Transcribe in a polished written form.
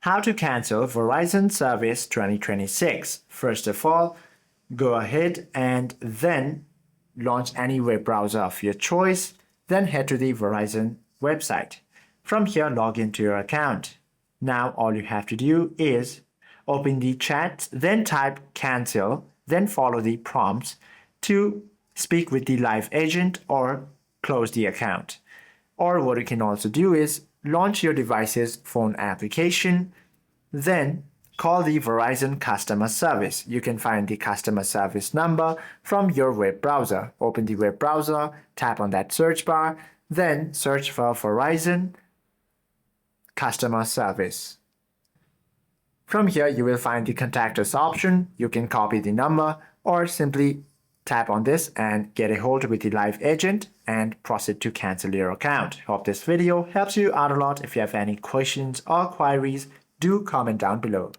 How to cancel Verizon Service 2026. First of all, go ahead and then launch any web browser of your choice. Then head to the Verizon website. From here, log into your account. Now all you have to do is open the chat, then type cancel, then follow the prompts to speak with the live agent or close the account. Or what you can also do is launch your device's phone application, then call the Verizon customer service. You can find the customer service number from your web browser. Open the web browser, tap on that search bar, then search for Verizon customer service. From here, you will find the contact us option. You can copy the number or simply tap on this and get a hold with the live agent and proceed to cancel your account. Hope this video helps you out a lot. If you have any questions or queries, do comment down below.